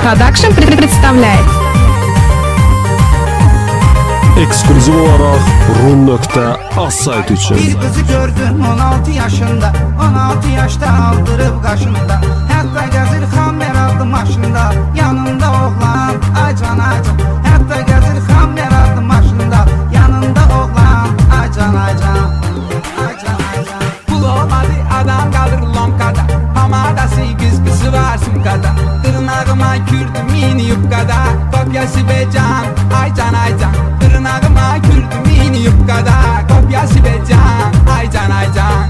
Production представляет. Eksklüziv olaraq Rum.az saytı üçün. Bir kızı gördüm 16 yaşında, 16 yaşta aldırıp kaşında. Hatta gezir Xammer adlı maşında, yanında oğlan acan acan. Hatta gezir Xammer adlı maşında, yanında oğlan acan acan. Acan acan. Pul olmadı adam kalır lomkada, hamadası kızı var sumkada. Tırnağıma kürdüm mini yufkada, kopyası becan aycan aycan. Tırnağıma kürdüm mini yufkada, kopyası becan aycan aycan.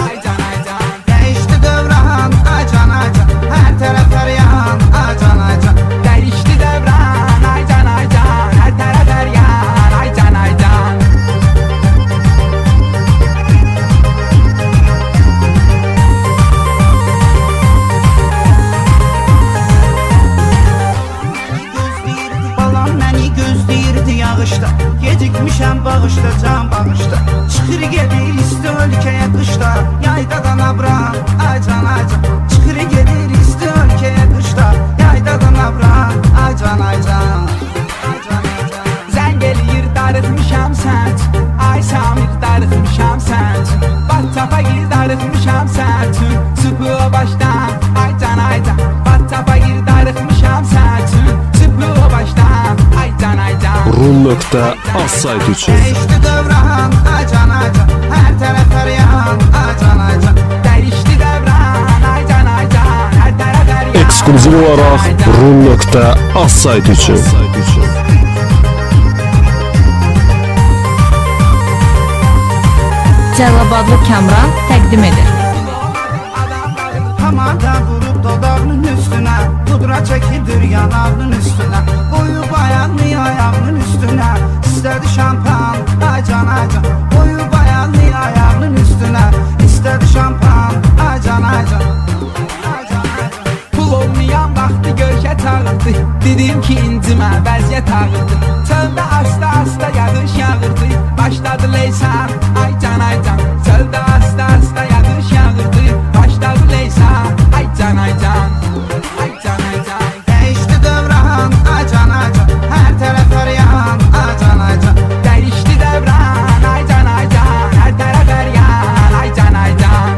Aycan aycan. Değişti devran acan acan, her taraf feryan acan acan. Değişti devran aycan aycan, her taraf her yan aycan aycan. Balam məni gözləyirdi yağışda, gecikmişəm bağışda, can bağışda. Çıxır gedir isti ölkəyə qışda, yaydadan abram acan acan. Çıxır gedir isti ölkəyə qışda, yaydadan abram acan acan. Acan acan. Zəng eləyir darıxmışam sənc, ay Samir darıxmışam sənc. WhatsApp-a gir darıxmışam sənc, sıxıla başdan aycan aycan. WhatsApp-a gir darıxmışam sənc, sıxıla başdan aycan aycan. Rum.az saytı üçün. Değişti devran acan acan, her taraf feryan acan acan. Değişti devran aycan aycan, her taraf her yan. Eksklüziv olaraq Rum.az saytı üçün. Cəlilabadlı Kamran təqdim edir. Hamada vurup dodağının üstüne, pudra çekilir yanağının üstüne. Boyu bayanlı ayağının üstüne, istedi şampan acan acan. Boyu bayanlı ayağının üstüne, istedi şampan acan acan. Acan acan. Pul olmayan vaxtı görkə çağırdı, dedim ki incimə vəziyyət ağırdı. Çöldə asta asta yağış yağırdı, başladı leysan aycan aycan. Çöldə asta asta yağış yağırdı, başladı leysan aycan aycan. Aycan aycan. Değişti devran acan acan, her taraf feryan acan acan. Değişti devran aycan aycan, her taraf her yan aycan aycan.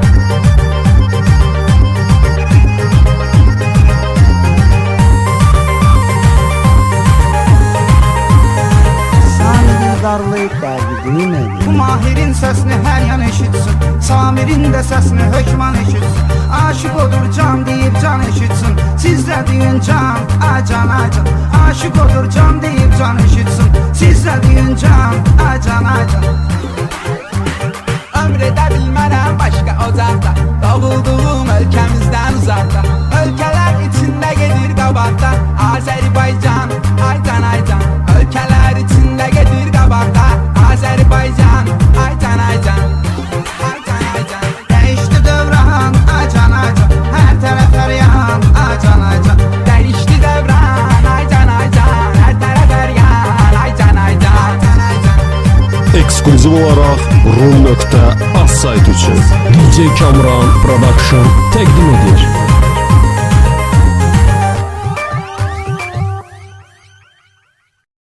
Samirin darlayıp derdini mi? Bu Mahir'in sesini her yan eşitsin, Samir'in de sesini hökman eşitsin. Aşık olur can deyip can eşitsin, sizde deyin can acan acan. Aşık olur can deyip can eşitsin, sizde deyin can acan acan. Ömr edə bilmərəm başqa ocaqda, doğulduğum ölkəmizdən uzaqda. Ölkələr içində gedir qabaqda, Azərbaycan aycan aycan. Ölkələr içində gedir qabaqda, Azərbaycan aycan aycan. Aycan aycan. Değişti devran acan acan, her taraf feryan acan acan. Değişti devran aycan aycan, her tərəf hər yan aycan aycan. Eksklüziv olaraq Rum.az saytı üçün. DJ Kamran Production